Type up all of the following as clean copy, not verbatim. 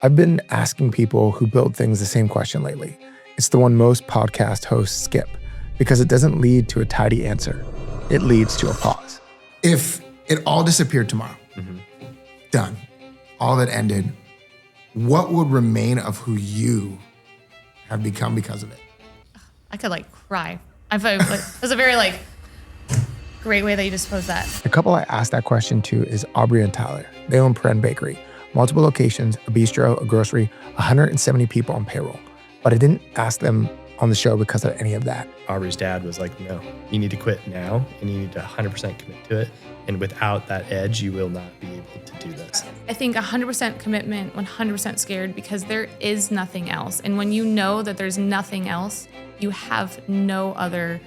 I've been asking people who build things the same question lately. It's the one most podcast hosts skip because it doesn't lead to a tidy answer. It leads to a pause. If it all disappeared tomorrow, done, all that ended, what would remain of who you have become because of it? I could cry. I thought it was a very great way that you just posed that. The couple I asked that question to is Aubrey and Tyler. They own Perenn Bakery, multiple locations, a bistro, a grocery, 170 people on payroll. But I didn't ask them on the show because of any of that. Aubrey's dad was like, no, you need to quit now and you need to 100% commit to it. And without that edge, you will not be able to do this. I think 100% commitment, 100% scared, because there is nothing else. And when you know that there's nothing else, you have no other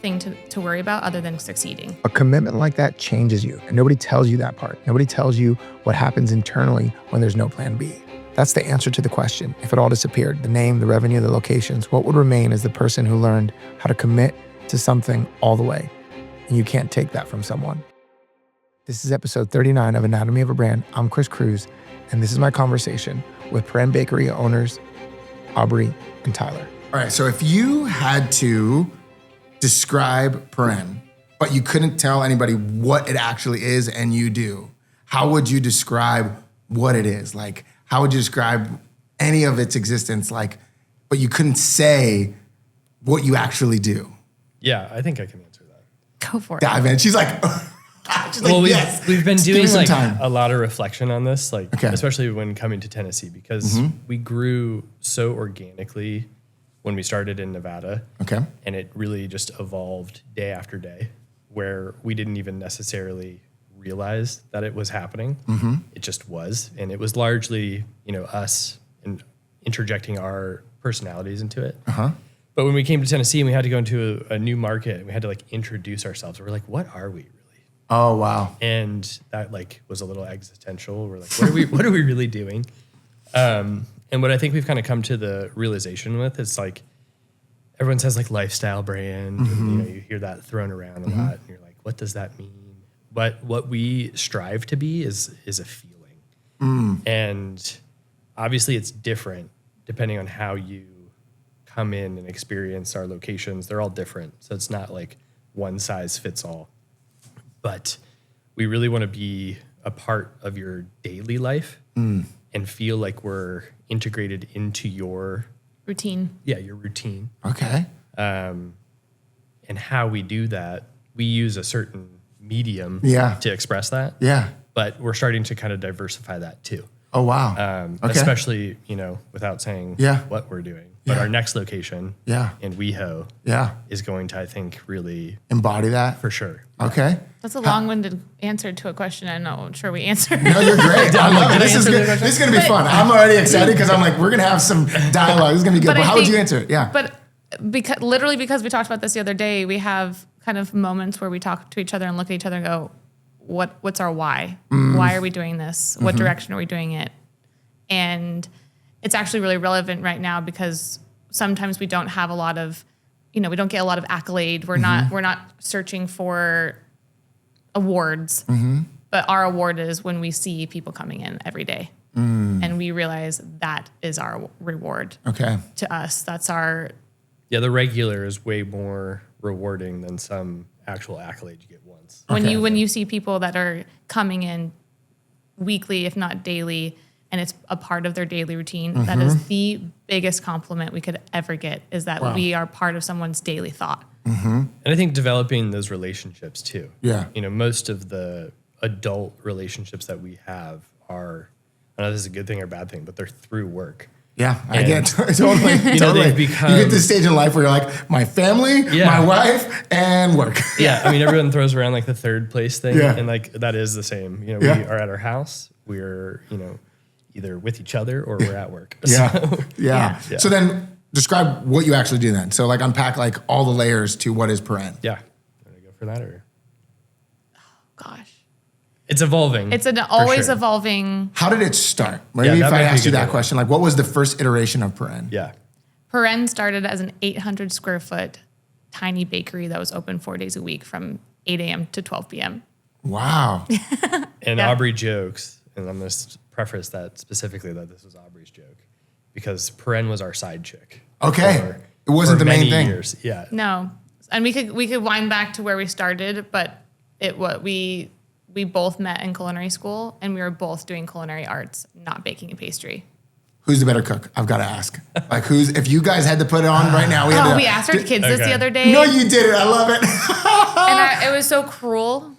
thing to worry about other than succeeding. A commitment like that changes you, and nobody tells you that part. Nobody tells you what happens internally when there's no plan B. That's the answer to the question. If it all disappeared, the name, the revenue, the locations, what would remain is the person who learned how to commit to something all the way. And you can't take that from someone. This is episode 39 of Anatomy of a Brand. I'm Chris Cruz, and this is my conversation with Perenn Bakery owners, Aubrey and Tyler. All right, so if you had to describe Perenn, but you couldn't tell anybody what it actually is and you do, how would you describe what it is? How would you describe any of its existence? But you couldn't say what you actually do. Yeah, I think I can answer that. Go for it. Dive in. She's like, yes. We've been Just doing give me some time. a lot of reflection on this, Okay. especially when coming to Tennessee, because we grew so organically when we started in Nevada. Okay. And it really just evolved day after day, where we didn't even necessarily realize that it was happening. It just was. And it was largely, us and interjecting our personalities into it. But when we came to Tennessee and we had to go into a new market, and we had to introduce ourselves. We're like, what are we really? Oh, wow. And that was a little existential. We're like, what are we really doing? And what I think we've kind of come to the realization with is everyone says lifestyle brand, and, you hear that thrown around a lot, and you're like, what does that mean? But what we strive to be is a feeling. And obviously it's different depending on how you come in and experience our locations. They're all different. So it's not one size fits all. But we really want to be a part of your daily life and feel like we're integrated into your routine. Yeah, your routine. Okay. And how we do that, we use a certain medium to express that. Yeah. But we're starting to kind of diversify that too. Oh, wow. Okay. Especially, without saying what we're doing. But our next location in WeHo is going to, I think, really embody that. For sure. Okay. That's a long-winded answer to a question I'm not sure we answered. No, you're great. I love it. This is good. This is going to be fun. I'm already excited because I'm we're going to have some dialogue. This is going to be good. But how would you answer it? Yeah. But because we talked about this the other day, we have kind of moments where we talk to each other and look at each other and go, what's our why? Why are we doing this? What direction are we doing it? And it's actually really relevant right now because sometimes we don't have a lot of, we don't get a lot of accolade. We're not searching for awards, but our award is when we see people coming in every day. And we realize that is our reward. Okay. To us, that's our... Yeah, the regular is way more rewarding than some actual accolade you get once. When you see people that are coming in weekly, if not daily, and it's a part of their daily routine, that is the biggest compliment we could ever get, is that we are part of someone's daily thought. And I think developing those relationships too. Yeah. Most of the adult relationships that we have are, I don't know if this is a good thing or a bad thing, but they're through work. Yeah, I get totally. They've become, you get to the stage in life where you're like, my family, my wife, and work. Yeah, everyone throws around the third place thing, and that is the same. We are at our house. We're either with each other or we're at work. Yeah. So then describe what you actually do then. So unpack all the layers to what is Perenn. Yeah. Want to go for that or? Oh, gosh. It's evolving. It's an always evolving. How did it start? Maybe if I asked you that question, what was the first iteration of Perenn? Yeah. Perenn started as an 800 square foot tiny bakery that was open 4 days a week from 8 a.m. to 12 p.m. Wow. And Aubrey jokes, and I'm going to preface that specifically that this was Aubrey's joke because Perenn was our side chick. Okay. It wasn't the main many thing. Years. Yeah. No, and we could wind back to where we started, but we both met in culinary school, and we were both doing culinary arts, not baking and pastry. Who's the better cook? I've got to ask. Like, if you guys had to put it on right now, We asked our kids this the other day. No, you didn't. I love it. And it was so cruel.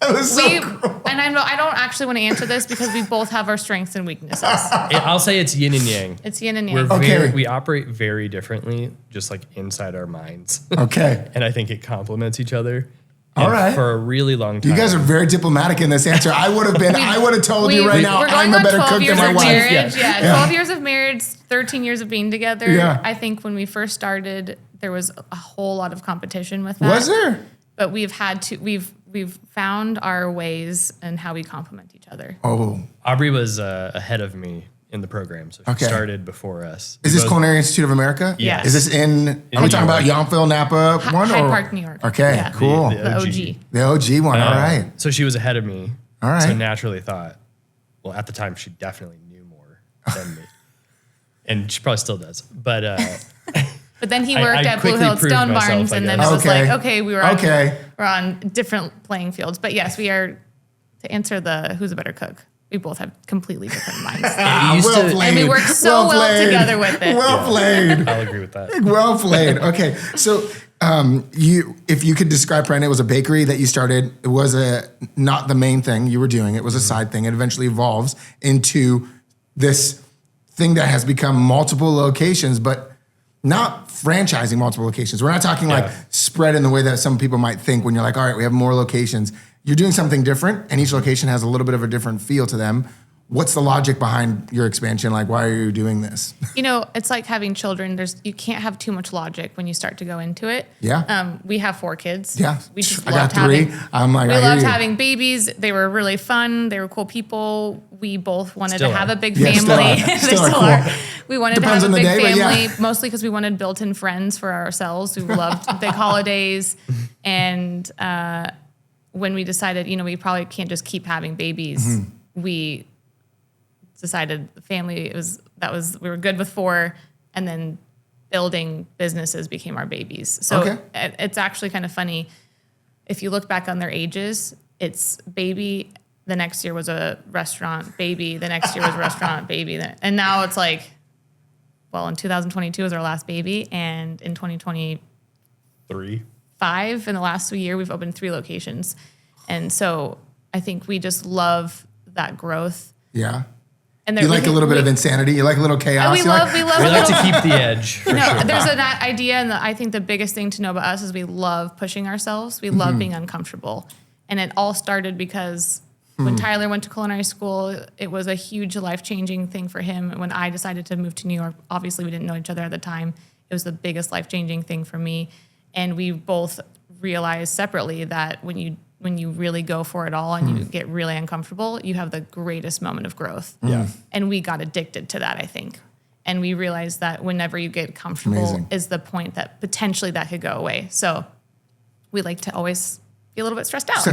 It was so cool. And I don't actually want to answer this because we both have our strengths and weaknesses. I'll say it's yin and yang. It's yin and yang. We operate very differently, just like inside our minds. Okay. And I think it complements each other. All And right. For a really long time. You guys are very diplomatic in this answer. I would have told you right now, We're I'm going a on better 12 cook than years my of wife. marriage. Yeah. 12 years of marriage, 13 years of being together. Yeah. I think when we first started, there was a whole lot of competition with that. Was there? But we've found our ways and how we complement each other. Oh. Aubrey was ahead of me in the program, so she started before us. Is this Culinary Institute of America? Yes. Is this are we talking about Yountville, Napa one? Hyde or? Park, New York. Okay, Yeah. cool. The OG. The OG one, all right. So she was ahead of me. All right. So naturally thought, well, at the time, she definitely knew more than me. And she probably still does. But But then he I worked at Blue quickly Hill proved Stone myself, Barns, I and then guess. it was Okay. like, okay, we're on different playing fields. But yes, we are, to answer the who's a better cook, we both have completely different minds. it used well to, played. And we work so well together with it. Well played. I'll agree with that. Well played. Okay, so if you could describe Perenn, it was a bakery that you started. It was not the main thing you were doing. It was a side thing. It eventually evolves into this thing that has become multiple locations, but not franchising multiple locations. We're not talking like spread in the way that some people might think when you're like, all right, we have more locations. You're doing something different, and each location has a little bit of a different feel to them. What's the logic behind your expansion? Like, why are you doing this? You know, it's like having children. You can't have too much logic when you start to go into it. Yeah. We have 4 kids. Yeah. We just I got loved 3. having. I'm like, We I hear loved you. having babies. They were really fun. They were cool people. We both wanted Still to have are. a big Yeah, still family. are. They Still are still cool. are. We wanted Depends to have on a the big day, but yeah. family, mostly because we wanted built-in friends for ourselves. We loved big holidays. And when we decided, we probably can't just keep having babies, Mm-hmm. we decided the family we were good with 4, and then building businesses became our babies. So Okay. it's actually kind of funny. If you look back on their ages, it's baby, the next year was a restaurant, baby, the next year was a restaurant, baby. And now it's like, well, in 2022 was our last baby, and in 2025, 3. in the last year, we've opened 3 locations. And so I think we just love that growth. Yeah. And You like a little bit of insanity. You like a little chaos. we You love like- We like to keep the edge. For No, sure. there's an idea, and I think the biggest thing to know about us is we love pushing ourselves. We love being uncomfortable. And it all started because when Tyler went to culinary school, it was a huge life-changing thing for him. When I decided to move to New York, obviously we didn't know each other at the time. It was the biggest life-changing thing for me. And we both realized separately that when you really go for it all and you get really uncomfortable, you have the greatest moment of growth. Yeah. And we got addicted to that, I think. And we realized that whenever you get comfortable Amazing. is the point that potentially that could go away. So we like to always be a little bit stressed out.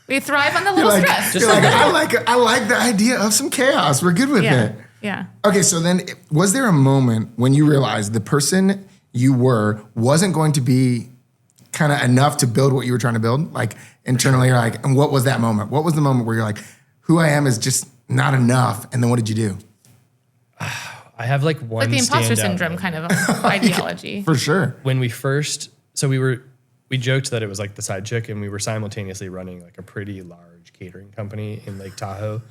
We thrive on the little You're like, stress. you're like, I like the idea of some chaos. We're good with Yeah. it. Yeah. Okay, so then was there a moment when you realized the person you were wasn't going to be kind of enough to build what you were trying to build? Like internally, you're like, and what was that moment? What was the moment where you're like, who I am is just not enough? And then what did you do? I have like one Like the imposter standout syndrome moment. kind of ideology. For sure. When we first, so we joked that it was like the side chick, and we were simultaneously running like a pretty large catering company in Lake Tahoe.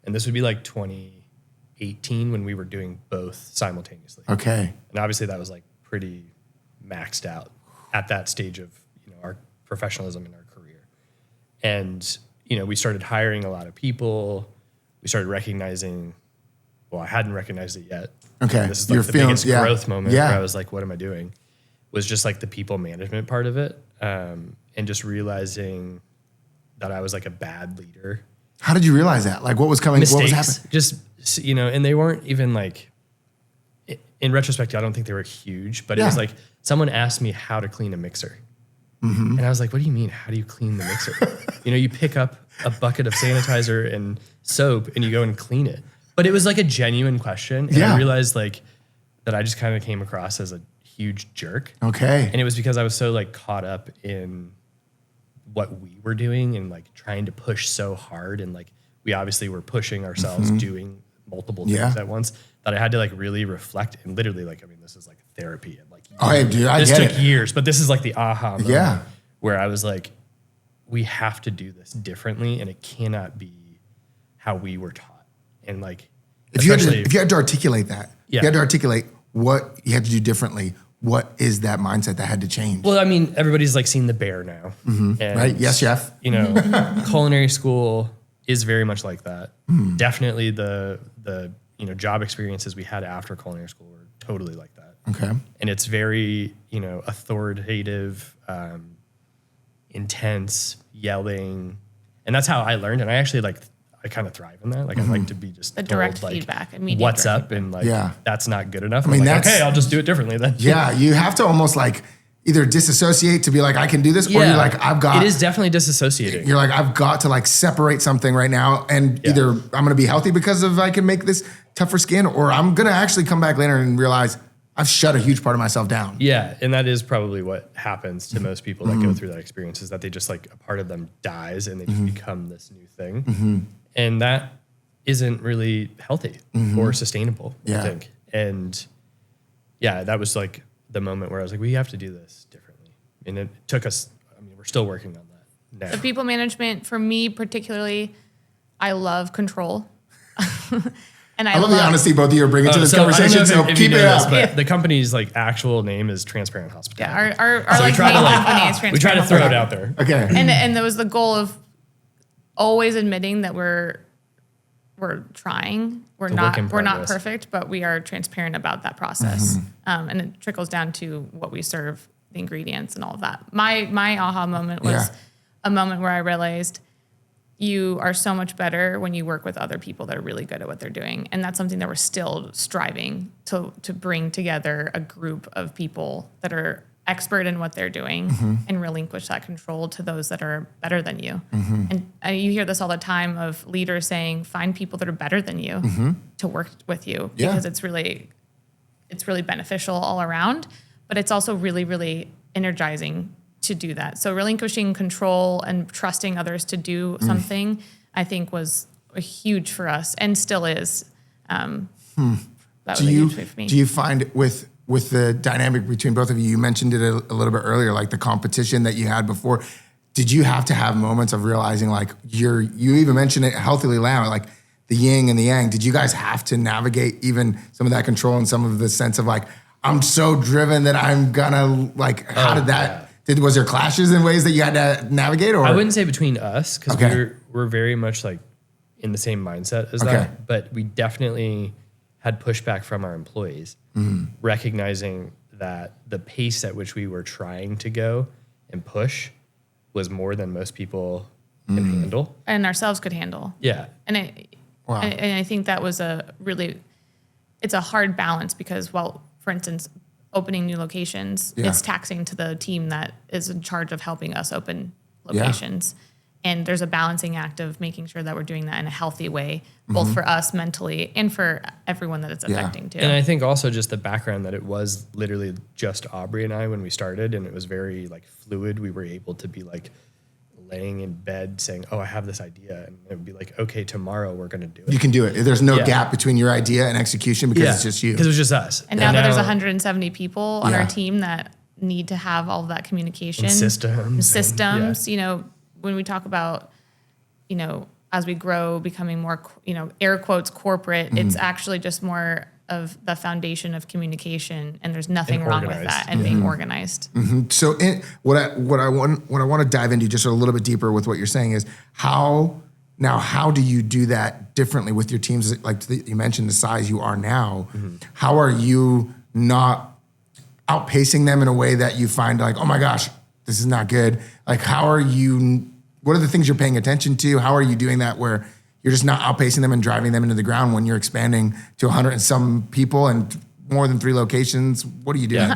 And this would be like 2018 when we were doing both simultaneously. Okay. And obviously that was like pretty maxed out at that stage of, our professionalism in our career. And, we started hiring a lot of people. We started recognizing, well, I hadn't recognized it yet. Okay. This is like You're the feeling- biggest yeah. growth moment Yeah. where I was like, what am I doing? Was just like the people management part of it. And just realizing that I was like a bad leader. How did you realize that? Like what was coming? What was Mistakes, happening? just, and they weren't even like, in retrospect, I don't think they were huge, but it was Yeah. like someone asked me how to clean a mixer. And I was like, what do you mean? How do you clean the mixer? You pick up a bucket of sanitizer and soap and you go and clean it. But it was like a genuine question. And I realized like that I just kind of came across as a huge jerk. Okay. And it was because I was so like caught up in what we were doing and like trying to push so hard. And like, we obviously were pushing ourselves doing multiple things at once that I had to like really reflect and literally like, I mean, this is like therapy and like, this took years, but this is like the aha moment where I was like, we have to do this differently and it cannot be how we were taught. And like, if you had to articulate that, you had to articulate what you had to do differently. What is that mindset that had to change? Well, I mean, everybody's like seen The Bear now. And, right? Yes, chef. Culinary school is very much like that. Definitely the job experiences we had after culinary school were totally like that. Okay. And it's very, authoritative, intense, yelling. And that's how I learned. And I actually I kind of thrive in that. Like I like to be just the told, direct like, feedback, immediate what's direct up, and like that's not good enough. I mean, like, okay, I'll just do it differently then. Yeah, you have to almost like either disassociate to be like I can do this, or you're like I've got. It is definitely disassociating. You're like I've got to like separate something right now, and either I'm going to be healthy because of I can make this tougher skin, or I'm going to actually come back later and realize I've shut a huge part of myself down. Yeah, and that is probably what happens to most people that go through that experience is that they just like a part of them dies and they just become this new thing, and that isn't really healthy or sustainable, I think. And that was like the moment where I was like, we have to do this differently. And it took us, I mean, we're still working on that now. The people management, for me particularly, I love control. And I love the honesty both of you are bringing to this conversation, so keep it up. But the company's like actual name is Transparent Hospitality. Yeah, our like main company is Transparent. We try to throw it out there. Okay. And there was the goal of always admitting that we're trying. We're not perfect, but we are transparent about that process. And it trickles down to what we serve, the ingredients and all of that. My aha moment was a moment where I realized you are so much better when you work with other people that are really good at what they're doing. And that's something that we're still striving to bring together a group of people that are expert in what they're doing and relinquish that control to those that are better than you. And you hear this all the time of leaders saying, find people that are better than you to work with you because it's really beneficial all around, but it's also really, really energizing to do that. So relinquishing control and trusting others to do something, I think was huge for us and still is. That was a huge way for me. Do you find with the dynamic between both of you, you mentioned it a little bit earlier, like the competition that you had before, did you have to have moments of realizing like you even mentioned it healthily loud, like the yin and the yang, did you guys have to navigate even some of that control and some of the sense of like, I'm so driven that I'm gonna like, how did that, was there clashes in ways that you had to navigate? Or I wouldn't say between us because we're very much like in the same mindset as that, but we definitely had pushback from our employees, recognizing that the pace at which we were trying to go and push was more than most people can handle. And ourselves could handle. Yeah. And I think that was it's a hard balance because while, for instance, opening new locations, it's taxing to the team that is in charge of helping us open locations. And there's a balancing act of making sure that we're doing that in a healthy way, both for us mentally and for everyone that it's affecting too. And I think also just the background that it was literally just Aubrey and I when we started, and it was very like fluid. We were able to be like laying in bed saying, oh, I have this idea. And it would be like, okay, tomorrow we're going to do it. You can do it. There's no gap between your idea and execution because it's just you. Because it was just us. And now that there's 170 people on our team that need to have all of that communication. And systems. When we talk about, as we grow, becoming more, air quotes, corporate, it's actually just more of the foundation of communication, and there's nothing wrong with that, and being organized. So what I want to dive into just a little bit deeper with what you're saying is how do you do that differently with your teams? Like you mentioned the size you are now. How are you not outpacing them in a way that you find like, oh my gosh, this is not good? Like, what are the things you're paying attention to? How are you doing that where you're just not outpacing them and driving them into the ground when you're expanding to 100 and some people and more than 3 locations? What are you doing?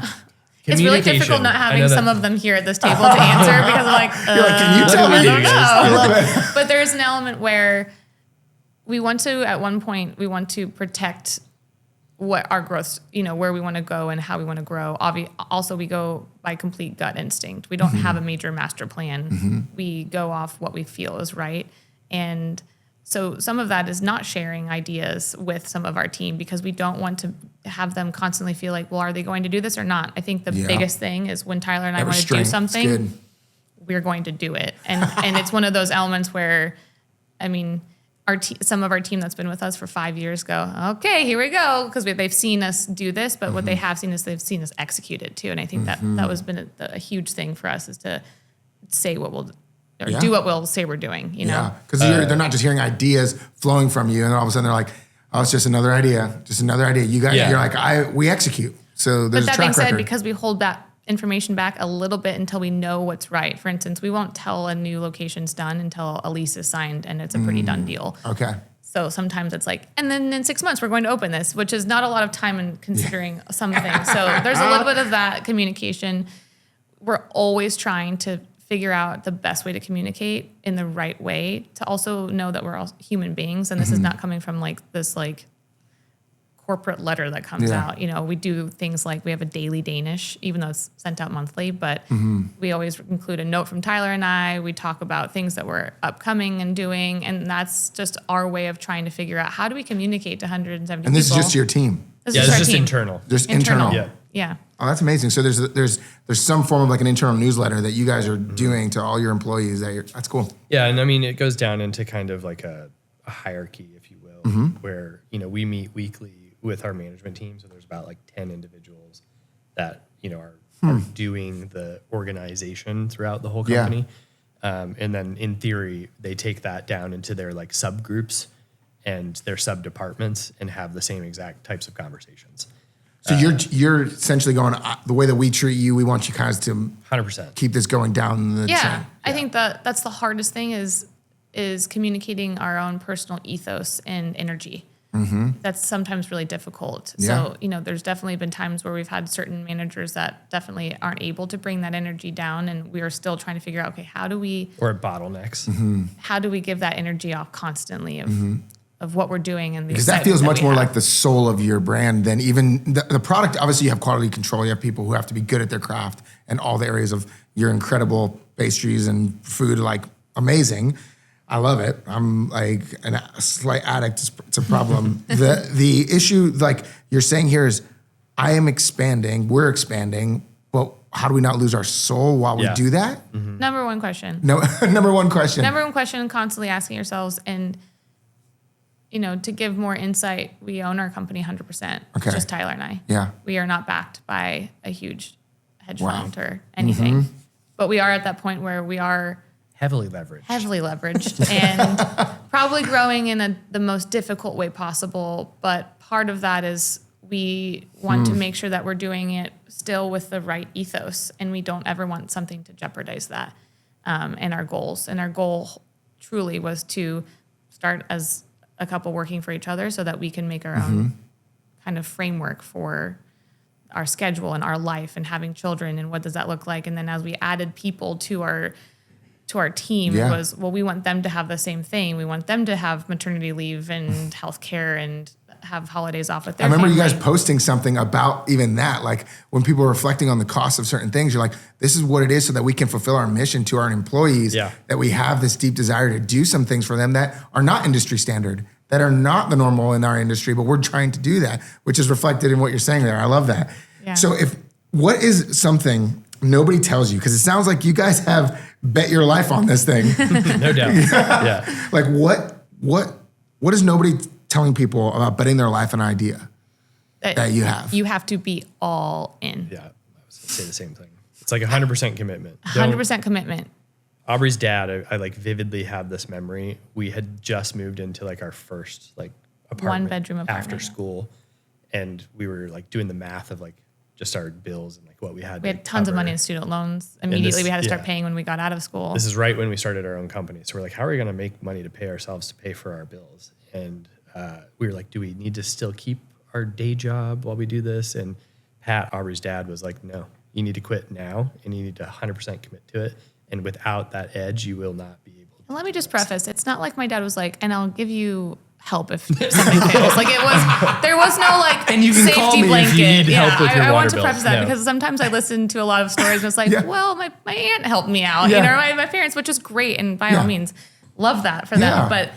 It's really difficult not having some of them here at this table to answer because I'm like, can you tell me? I don't know. I love it. But there's an element where we want to, at one point, we want to protect what our growth, where we want to go and how we want to grow. Also, we go by complete gut instinct. We don't have a major master plan. We go off what we feel is right. And so some of that is not sharing ideas with some of our team because we don't want to have them constantly feel like, well, are they going to do this or not? I think the biggest thing is when Tyler and I want to do something, we're going to do it. And it's one of those elements where, some of our team that's been with us for 5 years go, okay, here we go. Because they've seen us do this, but what they have seen is they've seen us execute it too. And I think that was been a huge thing for us is to say what we'll do what we'll say we're doing, Yeah, because they're not just hearing ideas flowing from you, and then all of a sudden they're like, "Oh, it's just another idea, just another idea." You guys, you're like, we execute. So there's but a track that being said, record. because we hold that information back a little bit until we know what's right. For instance, we won't tell a new location's done until a lease is signed and it's a pretty done deal. Okay. So sometimes it's like, and then in 6 months we're going to open this, which is not a lot of time in considering some things. So there's a little bit of that communication. We're always trying to figure out the best way to communicate in the right way, to also know that we're all human beings. And this is not coming from this corporate letter that comes out. We do things like we have a daily Danish, even though it's sent out monthly, but we always include a note from Tyler and I. We talk about things that we're upcoming and doing. And that's just our way of trying to figure out how do we communicate to 170 people. And this is just your team. This Yeah, is it's our just team. internal. Just internal. Yeah. Oh, that's amazing. So there's some form of like an internal newsletter that you guys are doing to all your employees. That's cool. Yeah, and it goes down into kind of like a hierarchy, if you will, where we meet weekly with our management team. So there's about 10 individuals that are doing the organization throughout the whole company, and then in theory they take that down into their subgroups and their sub departments and have the same exact types of conversations. So you're essentially going, the way that we treat you, we want you guys to 100%. keep this going down the chain. I think that's the hardest thing is communicating our own personal ethos and energy. That's sometimes really difficult. So, there's definitely been times where we've had certain managers that definitely aren't able to bring that energy down. And we are still trying to figure out, okay, Or bottlenecks. how do we give that energy off constantly of what we're doing? And because that feels much more like the soul of your brand than even the product. Obviously, you have quality control. You have people who have to be good at their craft and all the areas of your incredible pastries and food, amazing. I love it. I'm like a slight addict. It's a problem. The issue, you're saying here, is I am expanding. We're expanding. But how do we not lose our soul while we do that? Number one question. No, number one question. Number one question, constantly asking yourselves, and to give more insight, we own our company 100%. Okay. Just Tyler and I. Yeah. We are not backed by a huge hedge fund or anything. But we are at that point where we are Heavily leveraged. and probably growing in the most difficult way possible. But part of that is we want to make sure that we're doing it still with the right ethos, and we don't ever want something to jeopardize that and our goals. And our goal truly was to start as a couple working for each other so that we can make our own kind of framework for our schedule and our life and having children and what does that look like. And then as we added people to our team, it was, we want them to have the same thing. We want them to have maternity leave and health care and have holidays off with their I remember family. you guys posting something about even that. When people are reflecting on the cost of certain things, you're like, this is what it is so that we can fulfill our mission to our employees, that we have this deep desire to do some things for them that are not industry standard, that are not the normal in our industry, but we're trying to do that, which is reflected in what you're saying there. I love that. Yeah. So what is something nobody tells you? Because it sounds like you guys have bet your life on this thing. No doubt. Yeah. What is nobody telling people about betting their life on an idea that you have? You have to be all in. Yeah. I was going to say the same thing. It's like 100% commitment. 100% commitment. Aubrey's dad, I vividly have this memory. We had just moved into our first apartment, 1-bedroom apartment after school, and we were doing the math of just our bills and what we had. We had tons of money in student loans. Immediately we had to start paying when we got out of school. This is right when we started our own company. So we're like, how are we going to make money to pay ourselves to pay for our bills? And we were like, do we need to still keep our day job while we do this? And Pat, Aubrey's dad, was like, no, You need to quit now, and you need to 100% commit to it. And without that edge, you will not be able to. And let me just preface, it's not like my dad was like, and I'll give you help if something fails. Like there was no like And you can safety call me blanket. if you need help with your I water want to bill. preface that No. because sometimes I listen to a lot of stories and it's like, well, my aunt helped me out, you know, my parents, which is great. And by all means, love that for them. But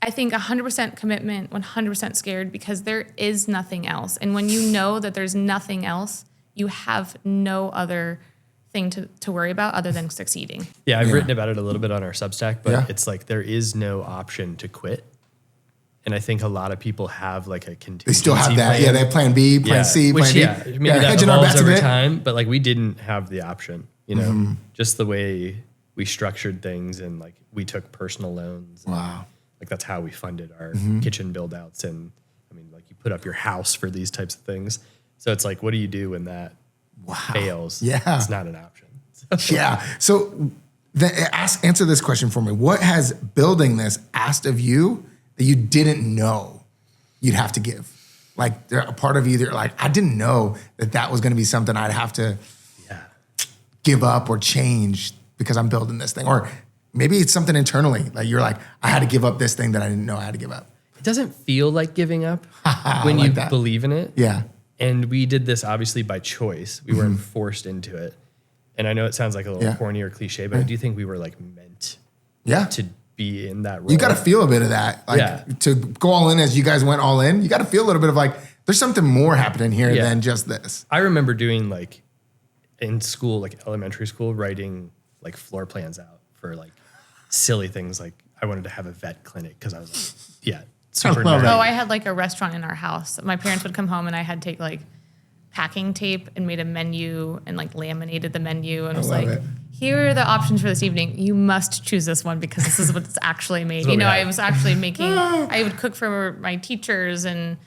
I think 100% commitment, 100% scared because there is nothing else. And when you know that there's nothing else, you have no other thing to worry about other than succeeding. Yeah, I've written about it a little bit on our Substack, but it's like there is no option to quit. And I think a lot of people have like a contingency They still have that. plan. Yeah, they have plan B, plan C, plan D. Maybe that hedging our evolves bets a over bit. time, but like we didn't have the option, you know, just the way we structured things and like we took personal loans. Wow. Like that's how we funded our kitchen build outs. And I mean, like you put up your house for these types of things. So it's like, what do you do when that fails? Yeah. It's not an option. Yeah. So answer this question for me. What has building this asked of you that you didn't know you'd have to give? Like a part of you that like, I didn't know that was going to be something I'd have to give up or change because I'm building this thing. Or maybe it's something internally. Like you're like, I had to give up this thing that I didn't know I had to give up. It doesn't feel like giving up when like you that. believe in it. Yeah. And we did this obviously by choice. We weren't forced into it. And I know it sounds like a little corny or cliche, but I do think we were like meant to be in that role. You got to feel a bit of that. Like to go all in as you guys went all in, you got to feel a little bit of like, there's something more happening here than just this. I remember doing like in school, like elementary school, writing like floor plans out for like silly things. Like I wanted to have a vet clinic because I was like, super nerdy. Oh, I had like a restaurant in our house. My parents would come home and I had to take like packing tape and made a menu and like laminated the menu and was like, here are the options for this evening. You must choose this one because this is what's actually made. You know, I was actually making, I would cook for my teachers and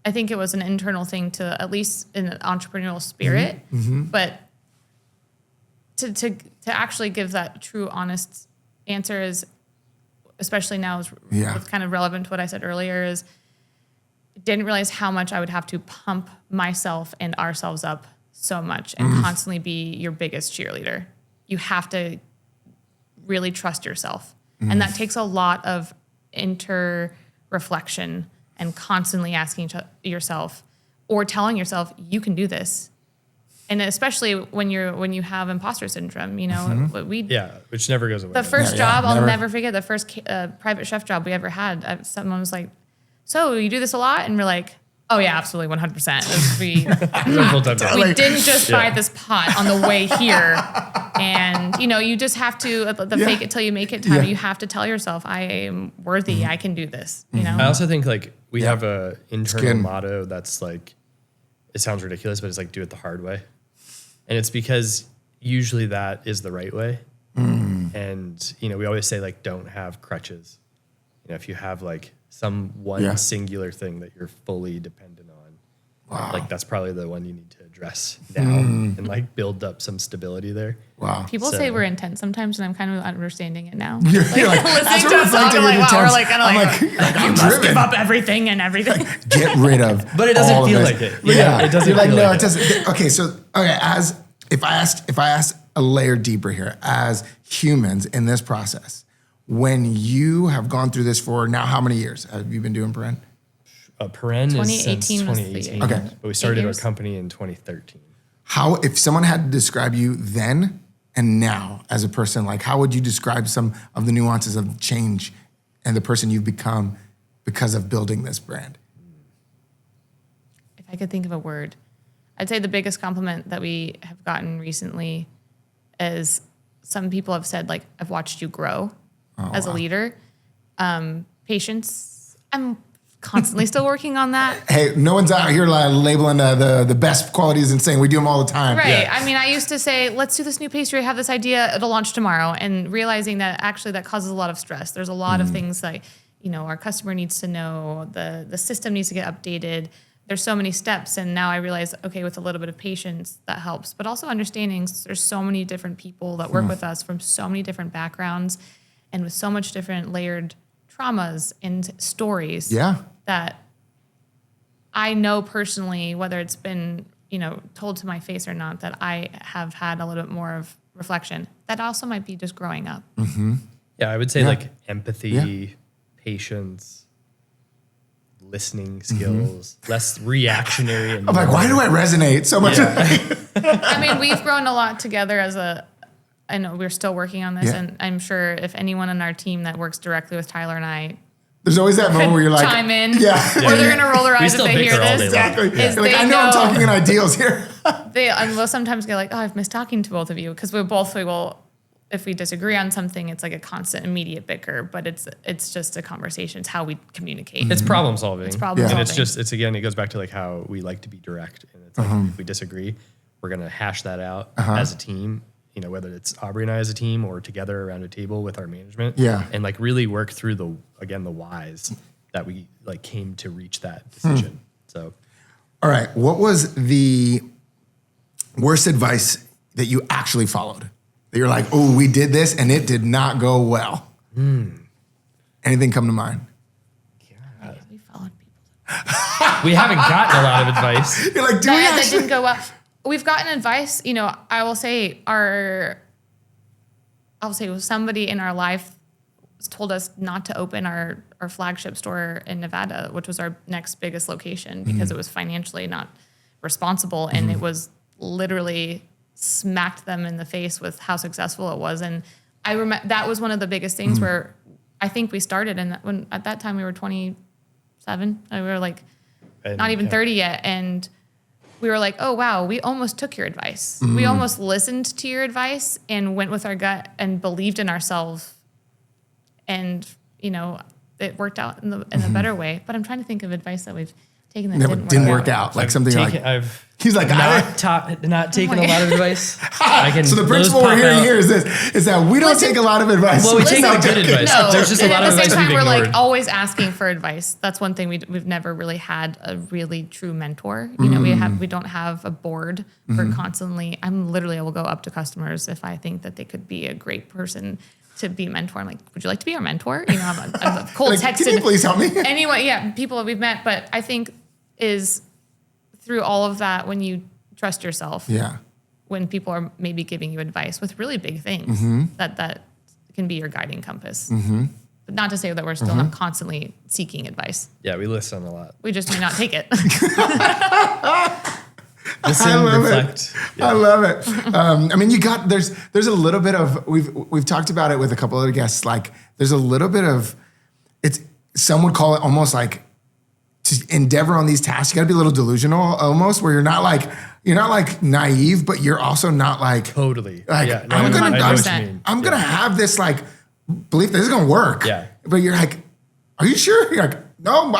I think it was an internal thing to at least in an entrepreneurial spirit, but to actually give that true, honest answer is, especially now is it's kind of relevant to what I said earlier is didn't realize how much I would have to pump myself and ourselves up so much and constantly be your biggest cheerleader. You have to really trust yourself. And that takes a lot of reflection and constantly asking yourself or telling yourself, you can do this. And especially when you have imposter syndrome, you know, which never goes away. The first job, I'll never forget the first private chef job we ever had. Someone was like, so you do this a lot? And we're like, oh yeah, absolutely, 100%. We didn't just buy this pot on the way here. And, you know, you just have to, the fake it till you make it time, you have to tell yourself, I am worthy, I can do this, you know? I also think like we have a internal motto that's like, it sounds ridiculous, but it's like, do it the hard way. And it's because usually that is the right way. And, you know, we always say like, don't have crutches. You know, if you have like some one singular thing that you're fully dependent on, like that's probably the one you need to address now and like build up some stability there. Wow. People say we're intense sometimes, and I'm kind of understanding it now. You're like, listening to us talk, I'm like, wow, we're like, kind of like, you must give up everything and everything. Get rid of. But it doesn't feel like it. It doesn't feel like no, it. it doesn't. Okay, so as if I asked a layer deeper here, as humans in this process, when you have gone through this for now, how many years have you been doing Perenn? Perenn is since 2018 was the 2018. year. Okay. But we started our company in 2013. How, if someone had to describe you then and now as a person, like how would you describe some of the nuances of change and the person you've become because of building this brand? If I could think of a word, I'd say the biggest compliment that we have gotten recently is some people have said, like, I've watched you grow as a leader. Patience. I'm constantly still working on that. Hey, no one's out here labeling the best qualities and saying we do them all the time. Right. Yeah. I mean, I used to say, let's do this new pastry. I have this idea. It'll launch tomorrow. And realizing that actually that causes a lot of stress. There's a lot of things like, you know, our customer needs to know, the system needs to get updated. There's so many steps. And now I realize, okay, with a little bit of patience, that helps. But also understanding there's so many different people that work with us from so many different backgrounds and with so much different layered traumas and stories. Yeah. That I know personally, whether it's been told to my face or not that I have had a little bit more of reflection. That also might be just growing up. Yeah, I would say like empathy, Yeah. patience, listening skills, less reactionary. And I'm like, why do I resonate so much? I mean, we've grown a lot together I know we're still working on this, Yeah. and I'm sure if anyone on our team that works directly with Tyler and I There's always that moment where you're like, chime in, yeah. or they're gonna roll their We eyes if still they hear bicker all this. day long. Exactly. Is You're like, they I know I'm know- talking in ideals here. I will sometimes get like, oh, I've missed talking to both of you because we will, if we disagree on something, it's like a constant, immediate bicker, but it's just a conversation. It's how we communicate. It's problem solving. It's problem And solving. it's again, it goes back to like how we like to be direct. And it's like, if we disagree, we're going to hash that out as a team, whether it's Aubrey and I as a team or together around a table with our management. Yeah. And like really work through the whys that we like came to reach that decision. So All right. What was the worst advice that you actually followed? That you're like, oh, we did this and it did not go well. Anything come to mind? We followed people. we haven't gotten a lot of advice. You're like, do we That actually? didn't go well. We've gotten advice. I will say somebody in our life told us not to open our flagship store in Nevada, which was our next biggest location, because it was financially not responsible, and it was literally smacked them in the face with how successful it was. And I remember that was one of the biggest things where I think we started, and when at that time we were 27, and we were like not even 30 yet, and we were like, oh, wow, we almost took your advice. We almost listened to your advice and went with our gut and believed in ourselves. And, it worked out in a better way. But I'm trying to think of advice that we've taken that Didn't work out. Like something he's like, not taken a lot of advice. so the principle we're hearing here is this, is that we don't take a lot of advice. Well, we take Listen, the good advice. No, There's just a and lot at of the advice same time, we've we're ignored. like always asking for advice. That's one thing we've never really had a really true mentor. We don't have a board for constantly. I will go up to customers if I think that they could be a great person to be a mentor. I'm like, would you like to be our mentor? I'm a cold like, texted. can you please help me? Anyway, yeah, people that we've met, but I think is through all of that, when you trust yourself, Yeah. when people are maybe giving you advice with really big things, that can be your guiding compass. But not to say that we're still not constantly seeking advice. Yeah, we listen a lot. We just may not take it. Listen, I love reflect. it. I love it. There's a little bit of, we've talked about it with a couple of guests, like there's a little bit of, some would call it almost like to endeavor on these tasks. You gotta be a little delusional almost, where you're not like naive, but you're also not like, Totally. like, Yeah, no, I'm I know gonna, what you mean. I'm gonna have this like belief that this is gonna work. Yeah. But you're like, are you sure? You're like, no,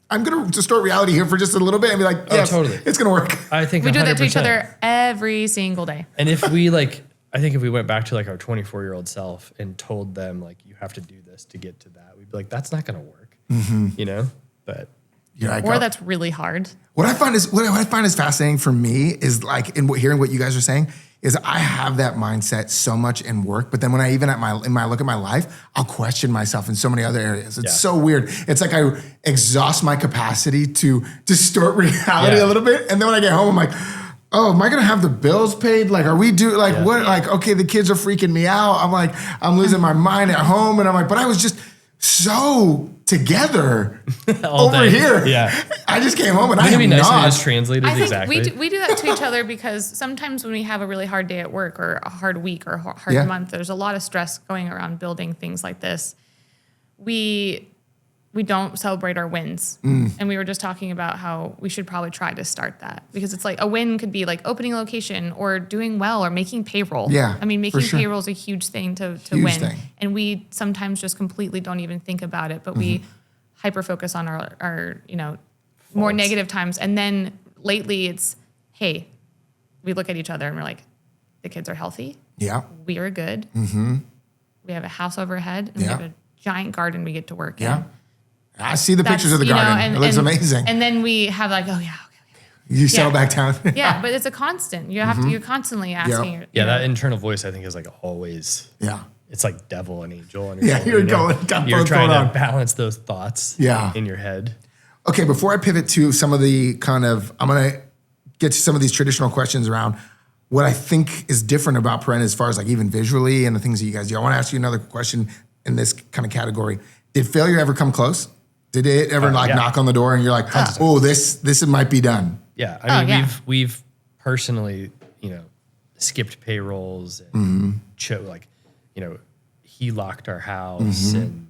I'm gonna distort reality here for just a little bit and be like, yes, totally. it's gonna work. I think We do that to each 100%. other every single day. And if we I think if we went back to like our 24-year-old self and told them like, you have to do this to get to that, we'd be like, that's not going to work, But You're like, Or that's really hard. what I find is fascinating for me is like hearing what you guys are saying is I have that mindset so much in work, but then when I even look at my life, I'll question myself in so many other areas. It's so weird. It's like I exhaust my capacity to distort reality a little bit, and then when I get home, I'm like, oh, am I gonna have the bills paid? Like, are we what? Like, okay, the kids are freaking me out. I'm like, I'm losing my mind at home, and I'm like, but I was just so together over here. Yeah. I just came home and I Wouldn't it am be nice if it not. was translated I think exactly? we do that to each other because sometimes when we have a really hard day at work or a hard week or a hard month, there's a lot of stress going around building things like this. We don't celebrate our wins. And we were just talking about how we should probably try to start that because it's like a win could be like opening a location or doing well or making payroll. Yeah, I mean, for making sure. payroll is a huge thing to Huge win. thing. And we sometimes just completely don't even think about it, but we hyper focus on our more Faults. negative times. And then lately it's, hey, we look at each other and we're like, the kids are healthy. Yeah. We are good. We have a house overhead and we have a giant garden we get to work Yeah. in. I see the pictures of the garden. It looks amazing. And then we have like, oh yeah, You settle back down. yeah. But it's a constant. You have to. You're constantly asking. Yep. Yeah, that internal voice I think is like always. Yeah. It's like devil and angel. On Yeah, you're going- got You're both trying going to on. balance those thoughts. Yeah. In your head. Okay, before I pivot to some of the kind of, I'm going to get to some of these traditional questions around what I think is different about Perenn as far as like even visually and the things that you guys do. I want to ask you another question in this kind of category. Did failure ever come close? Did it ever knock on the door and you're like, oh, this might be done? Yeah. I mean, we've personally, skipped payrolls and he locked our house and,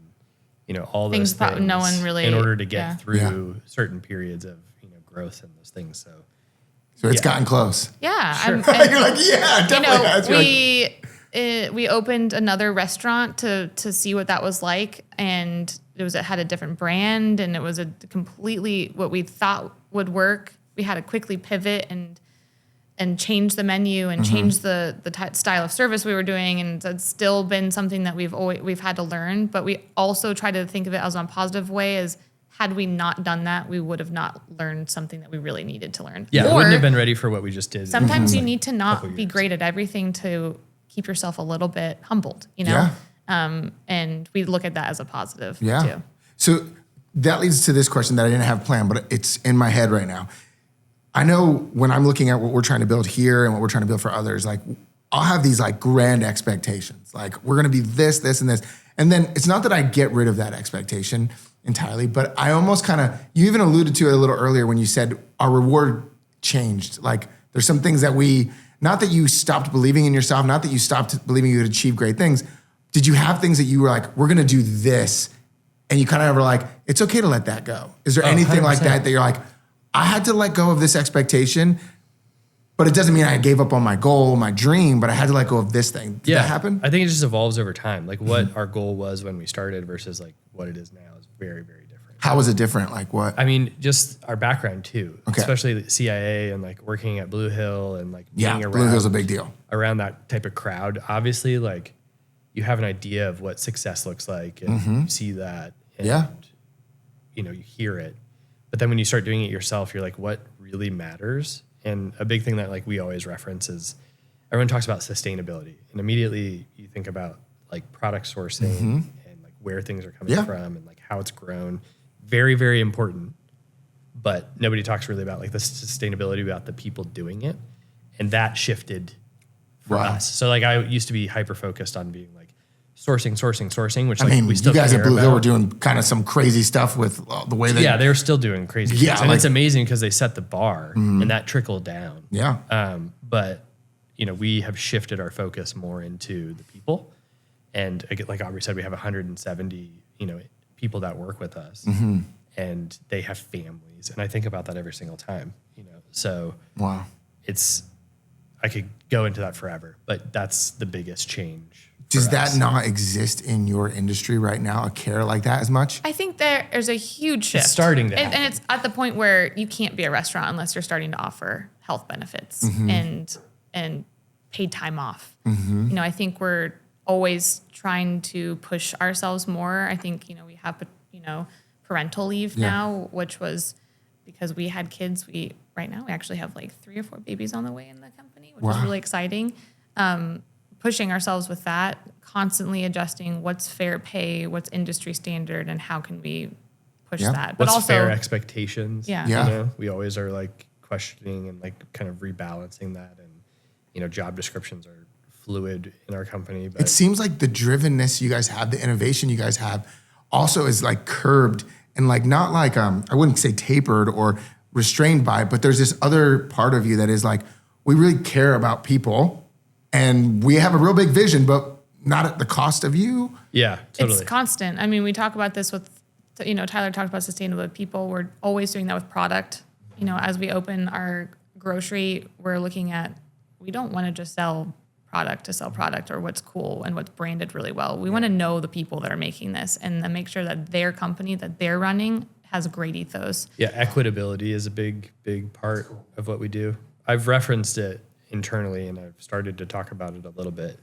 all things those things no one really, in order to get through certain periods of, growth and those things. So it's gotten close. Yeah. Sure. You're like, yeah, definitely. We opened another restaurant to see what that was like, and it had a different brand, and it was a completely what we thought would work. We had to quickly pivot and change the menu and change the style of service we were doing, and it's still been something that we've had to learn. But we also try to think of it as a positive way. As had we not done that, we would have not learned something that we really needed to learn. Yeah, we wouldn't have been ready for what we just did. Sometimes you need to not be great at everything to keep yourself a little bit humbled, Yeah. And we look at that as a positive too. So that leads to this question that I didn't have planned, but it's in my head right now. I know when I'm looking at what we're trying to build here and what we're trying to build for others, like I'll have these like grand expectations. Like we're going to be this, this, and this. And then it's not that I get rid of that expectation entirely, but I almost you even alluded to it a little earlier when you said our reward changed. Like there's some things that not that you stopped believing in yourself, not that you stopped believing you could achieve great things. Did you have things that you were like, we're going to do this? And you kind of were like, it's okay to let that go. Is there anything 100%. like that you're like, I had to let go of this expectation, but it doesn't mean I gave up on my goal, my dream, but I had to let go of this thing. Did that happen? I think it just evolves over time. Like what our goal was when we started versus like what it is now is very, very different. How was it different? Like what? I mean, just our background too, Okay. especially the CIA and like working at Blue Hill and like being Blue Hill's a big deal. around that type of crowd. Obviously, like you have an idea of what success looks like and you see that and you hear it. But then when you start doing it yourself, you're like, what really matters? And a big thing that like we always reference is everyone talks about sustainability, and immediately you think about like product sourcing and like where things are coming from and like how it's grown. Very, very important. But nobody talks really about like the sustainability about the people doing it. And that shifted for us. So like I used to be hyper focused on being like sourcing, which we still you guys care at Blue Hill about. were doing kind of some crazy stuff with the way that. Yeah, they're still doing crazy things. And like- it's amazing because they set the bar and that trickled down. Yeah. But, we have shifted our focus more into the people. And again, like Aubrey said, we have 170, people that work with us and they have families. And I think about that every single time, So Wow. I could go into that forever, but that's the biggest change. Does for that us. not exist in your industry right now, a care like that as much? I think there's a huge shift. It's starting to happen. And it's at the point where you can't be a restaurant unless you're starting to offer health benefits and paid time off. I think we're always trying to push ourselves more. I think, we have, parental leave now, which was because we had kids. Right now we actually have like 3 or 4 babies on the way in the company, which is really exciting. Pushing ourselves with that, constantly adjusting what's fair pay, what's industry standard, and how can we push that. But What's also fair expectations? Yeah. We always are like questioning and like kind of rebalancing that. And, job descriptions are fluid in our company. But It seems like the drivenness you guys have, the innovation you guys have, also is like curbed and like not like I wouldn't say tapered or restrained by it, but there's this other part of you that is like, we really care about people and we have a real big vision, but not at the cost of you. yeah, totally. it's constant. I mean, we talk about this with, Tyler talked about sustainable people. We're always doing that with product. As we open our grocery, we're looking at, we don't want to just sell product to sell product or what's cool and what's branded really well. We want to know the people that are making this and then make sure that their company that they're running has a great ethos. Yeah, equitability is a big, big part of what we do. I've referenced it internally and I've started to talk about it a little bit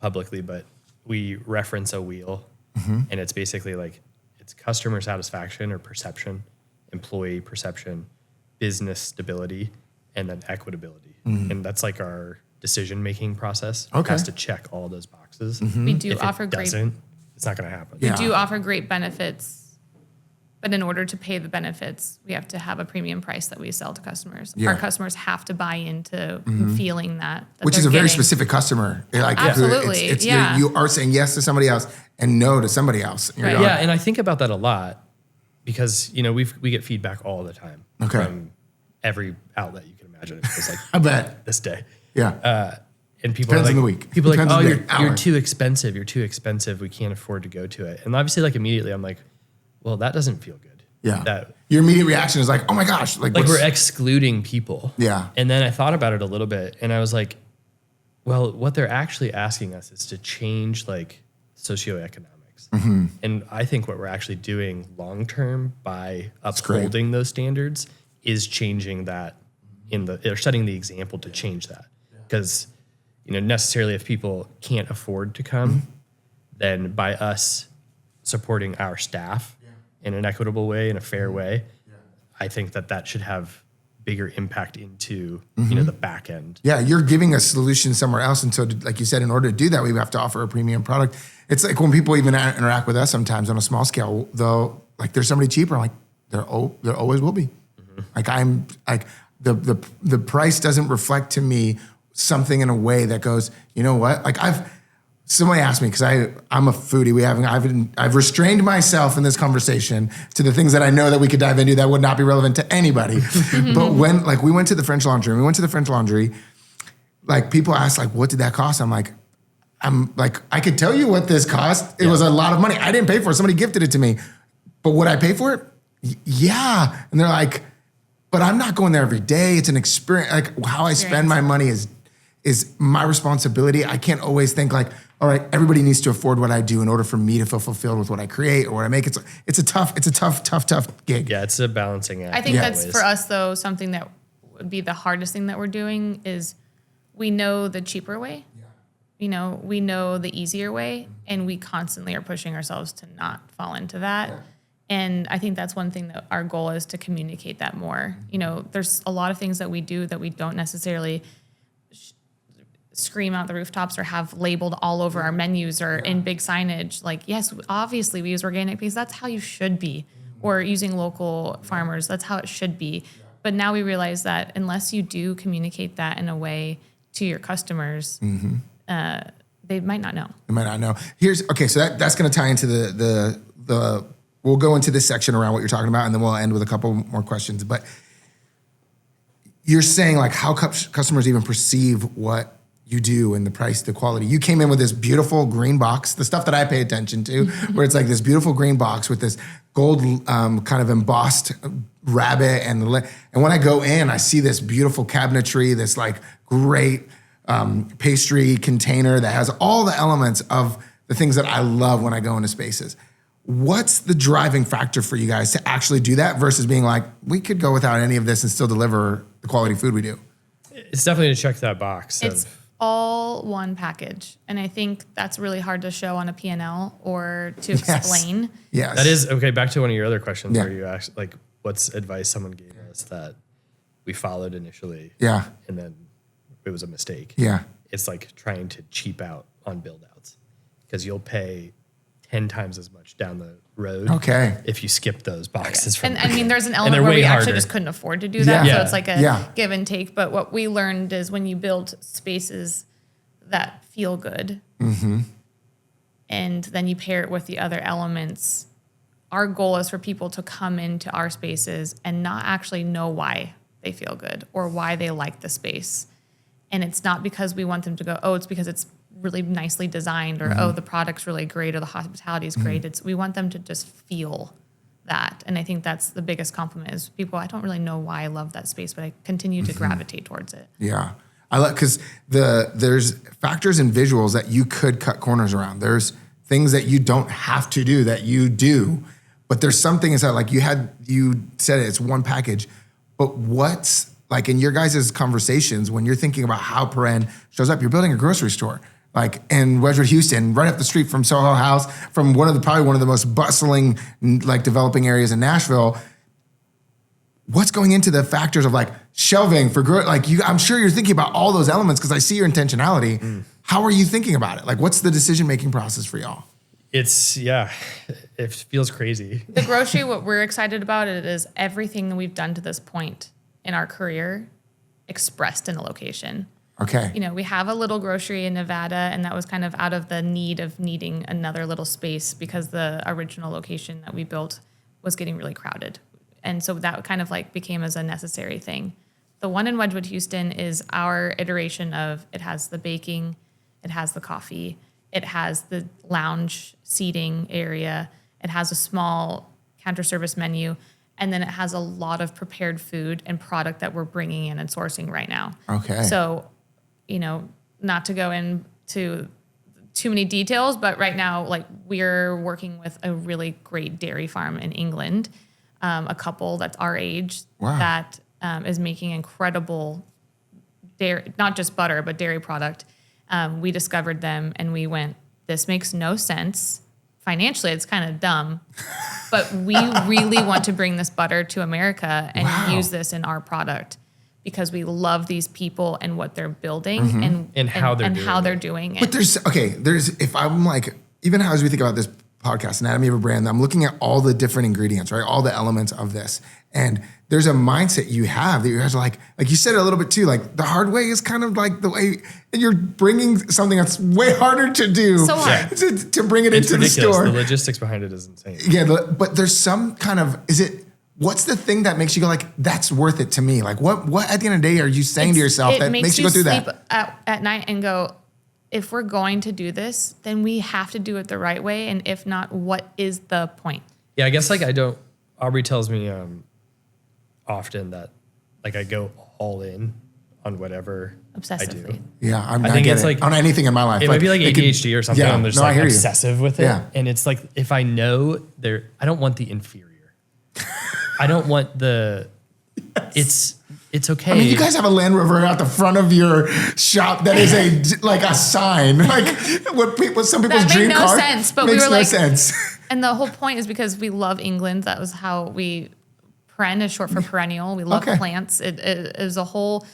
publicly, but we reference a wheel and it's basically like it's customer satisfaction or perception, employee perception, business stability, and then equitability. And that's like our decision-making process. It has to check all those boxes. We do If offer it great doesn't, it's not going to happen. We do offer great benefits, But in order to pay the benefits, we have to have a premium price that we sell to customers. Yeah. Our customers have to buy into feeling that Which is they're a very getting. specific customer. Like, Absolutely, yeah. You are saying yes to somebody else and no to somebody else. And you're Right. going, Yeah, and I think about that a lot because we get feedback all the time from every outlet you can imagine. It feels like I bet. this day. Yeah. And people Depends are like, on the week. People are like, Depends oh, on the you're hour." too expensive. You're too expensive. We can't afford to go to it. And obviously, like immediately, I'm like, well, that doesn't feel good. Yeah. That Your immediate reaction is like, oh my gosh. Like we're excluding people. Yeah. And then I thought about it a little bit, and I was like, well, what they're actually asking us is to change like socioeconomics. Mm-hmm. And I think what we're actually doing long term by upholding those standards is changing that or setting the example to change that. Because necessarily if people can't afford to come, then by us supporting our staff in an equitable way, in a fair way, I think that should have bigger impact into the back end. Yeah, you're giving a solution somewhere else. And so, like you said, in order to do that, we have to offer a premium product. It's like when people even interact with us sometimes on a small scale, though, like there's somebody cheaper, I'm like, there always will be. Like I'm like, the price doesn't reflect to me something in a way that goes, you know what? Like somebody asked me, because I'm a foodie. I've restrained myself in this conversation to the things that I know that we could dive into that would not be relevant to anybody. But when like we went to the French Laundry, like people asked like, what did that cost? I'm like, I could tell you what this cost. It was a lot of money. I didn't pay for it. Somebody gifted it to me. But would I pay for it? Yeah. And they're like, but I'm not going there every day. It's an experience. Like how I spend my money is my responsibility. I can't always think like, all right, everybody needs to afford what I do in order for me to feel fulfilled with what I create or what I make. It's a tough gig. Yeah, it's a balancing act. I think that's for us though, something that would be the hardest thing that we're doing is we know the cheaper way. We know the easier way, and we constantly are pushing ourselves to not fall into that. Yeah. And I think that's one thing that our goal is to communicate that more. There's a lot of things that we do that we don't necessarily scream out the rooftops or have labeled all over our menus or in big signage. Like, yes, obviously we use organic because that's how you should be. Or using local farmers, that's how it should be. But now we realize that unless you do communicate that in a way to your customers, they might not know. They might not know. So that's going to tie into the we'll go into this section around what you're talking about, and then we'll end with a couple more questions. But you're saying like how customers even perceive what you do and the price, the quality. You came in with this beautiful green box, the stuff that I pay attention to, where it's like this beautiful green box with this gold kind of embossed rabbit. And when I go in, I see this beautiful cabinetry, this like great pastry container that has all the elements of the things that I love when I go into spaces. What's the driving factor for you guys to actually do that versus being like, we could go without any of this and still deliver the quality food we do? It's definitely to check that box. It's all one package. And I think that's really hard to show on a P&L or to explain. Yes. That is, okay, back to one of your other questions where you asked, like, what's advice someone gave us that we followed initially? Yeah. And then it was a mistake. Yeah. It's like trying to cheap out on build-outs because you'll pay 10 times as much down the road if you skip those boxes. From and I mean, there's an element where we actually just couldn't afford to do that. So it's like a give and take. But what we learned is when you build spaces that feel good and then you pair it with the other elements, our goal is for people to come into our spaces and not actually know why they feel good or why they like the space. And it's not because we want them to go, oh, it's because it's really nicely designed or, oh, the product's really great or the hospitality is great. We want them to just feel that. And I think that's the biggest compliment is people, I don't really know why I love that space, but I continue to gravitate towards it. Yeah. I like, because there's factors and visuals that you could cut corners around. There's things that you don't have to do that you do, but there's something inside, like you said it's one package, but what's like in your guys' conversations when you're thinking about how Perenn shows up, you're building a grocery store. Like in Wedgewood-Houston, right up the street from Soho House, from probably one of the most bustling, like developing areas in Nashville. What's going into the factors of like shelving for growth? Like I'm sure you're thinking about all those elements because I see your intentionality. How are you thinking about it? Like what's the decision-making process for y'all? it feels crazy. The grocery, what we're excited about it is everything that we've done to this point in our career expressed in a location. Okay. You know, we have a little grocery in Nevada, and that was kind of out of the need of needing another little space because the original location that we built was getting really crowded. And so that kind of like became as a necessary thing. The one in Wedgewood-Houston is our iteration of it has the baking, it has the coffee, it has the lounge seating area, it has a small counter service menu, and then it has a lot of prepared food and product that we're bringing in and sourcing right now. Okay. So, you know, not to go into too many details, but right now, like we're working with a really great dairy farm in England, a couple that's our age that is making incredible dairy, not just butter, but dairy product. We discovered them and we went, this makes no sense. Financially, it's kind of dumb, but we really want to bring this butter to America and use this in our product because we love these people and what they're building and how they're doing it. But there's if I'm like, even as we think about this podcast, Anatomy of a Brand, I'm looking at all the different ingredients, right? All the elements of this. And there's a mindset you have that you guys are like you said it a little bit too, like the hard way is kind of like the way, and you're bringing something that's way harder to do So hard. to bring it into ridiculous. the store. The logistics behind it is insane. Yeah, but there's some kind of, what's the thing that makes you go like, that's worth it to me? Like what at the end of the day are you saying to yourself that makes you go through sleep that? at night and go, if we're going to do this, then we have to do it the right way. And if not, what is the point? Yeah, I guess like Aubrey tells me often that like I go all in on whatever I Obsessively. do. Yeah, I think it's like on anything in my life. It might be like ADHD or something. Yeah, I'm just I like hear you. obsessive with it. Yeah. And it's like, if I know I don't want the inferior. I don't want it's okay. I mean, you guys have a Land Rover out the front of your shop that is a sign, like what some people's That made dream no car. sense, but makes we were no like- sense. And the whole point is because we love England. That was how Perenn is short for perennial. We love Okay. plants. It is a whole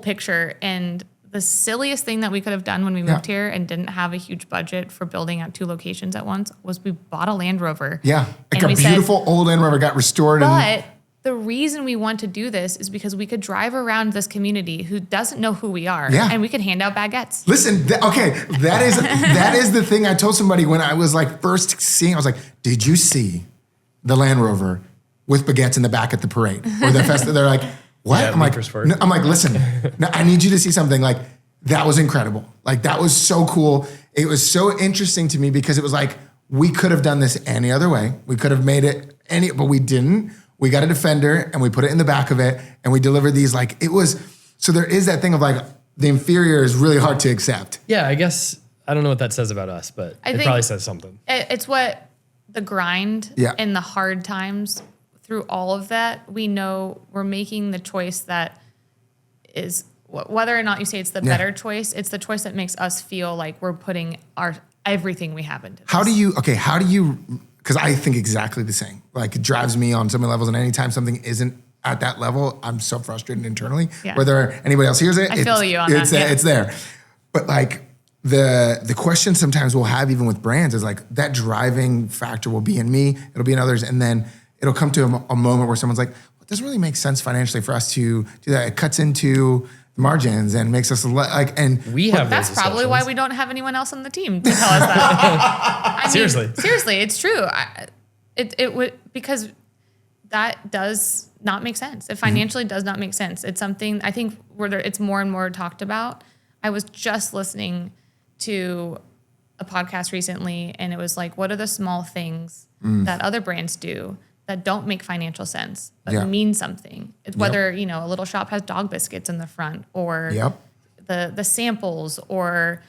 picture. And the silliest thing that we could have done when we moved here and didn't have a huge budget for building out 2 locations at once was we bought a Land Rover. Yeah, like And a we said, beautiful old Land Rover got restored. But the reason we want to do this is because we could drive around this community who doesn't know who we are, Yeah. and we could hand out baguettes. Listen, that is the thing I told somebody when I was like first seeing. I was like, "Did you see the Land Rover with baguettes in the back at the parade or the festival?" They're like, "What?" Yeah, I'm like, Leapers first. no, I'm like, "Listen, no, I need you to see something." Like that was incredible. Like that was so cool. It was so interesting to me because it was like we could have done this any other way. We could have made it but we didn't. We got a Defender and we put it in the back of it and we delivered these so there is that thing of like the inferior is really hard to accept. Yeah, I guess I don't know what that says about us, but I it think- probably says something. It's what the grind and the hard times through all of that, we know we're making the choice that is whether or not you say it's the better choice, it's the choice that makes us feel like we're putting everything we have into this. How do you, because I think exactly the same. Like it drives me on so many levels, and anytime something isn't at that level, I'm so frustrated internally. Yeah. Whether anybody else hears it, I feel you on that. It's there. But like the question sometimes we'll have even with brands is like that driving factor will be in me, it'll be in others, and then it'll come to a moment where someone's like, well, it doesn't really make sense financially for us to do that. It cuts into margins and makes us and We have That's those probably why discussions. we don't have anyone else on the team to tell us that. I mean, Seriously, it's true. It would, because that does not make sense. It financially does not make sense. It's something I think it's more and more talked about. I was just listening to a podcast recently, and it was like, what are the small things that other brands do that don't make financial sense, but mean something? It's whether, a little shop has dog biscuits in the front, or the samples, or,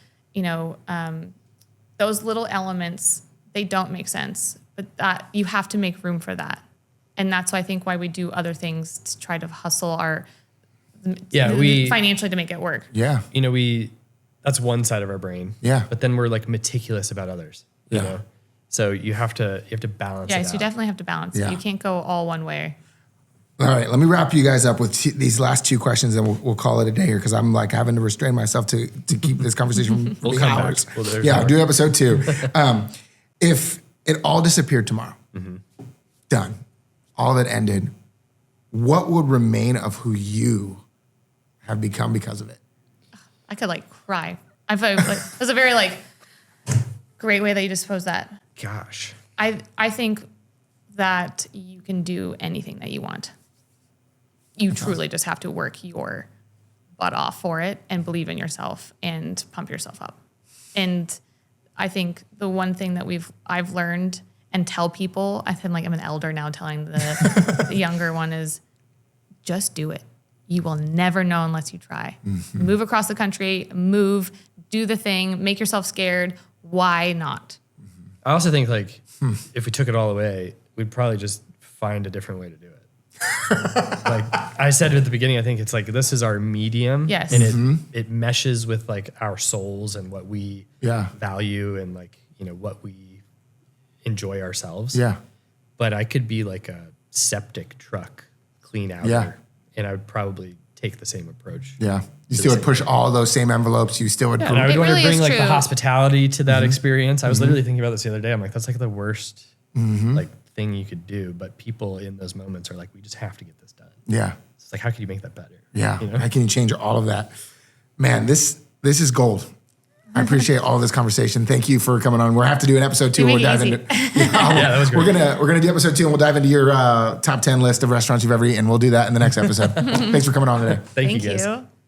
those little elements, they don't make sense, but that you have to make room for that. And that's why I think why we do other things to try to hustle financially to make it work. Yeah. That's one side of our brain. Yeah. But then we're like meticulous about others. You know? So you have to balance it Yeah, so you out. definitely have to balance it. Yeah. You can't go all one way. All right, let me wrap you guys up with these last 2 questions, and we'll call it a day here because I'm like having to restrain myself to keep this conversation from We'll being come back. hours. Well, there's Yeah, more. do episode 2. If it all disappeared tomorrow, done, all that ended, what would remain of who you have become because of it? I could like cry. I feel like it was a very like great way that you just posed that. Gosh. I think that you can do anything that you want. You truly just have to work your butt off for it and believe in yourself and pump yourself up. And I think the one thing that I've learned and tell people, I'm an elder now telling the younger one is just do it. You will never know unless you try. Move across the country, do the thing, make yourself scared. Why not? I also think like if we took it all away, we'd probably just find a different way to do it. Like I said at the beginning, I think it's like this is our medium. Yes. And it meshes with like our souls and what we value and like, what we enjoy ourselves. Yeah. But I could be like a septic truck clean out and I would probably take the same approach. Yeah. You still would push all those same envelopes. You still would. And I would It want really to bring is like the true. hospitality to that experience. I was literally thinking about this the other day. I'm like, that's like the worst like thing you could do. But people in those moments are like, we just have to get this done. Yeah. It's like, how can you make that better? Yeah. How can you change all of that? Man, this is gold. I appreciate all this conversation. Thank you for coming on. We'll have to do an episode 2. We'll dive into. That was great. We're gonna do episode 2, and we'll dive into your top 10 list of restaurants you've ever eaten. We'll do that in the next episode. Thanks for coming on today. Thank you guys. you.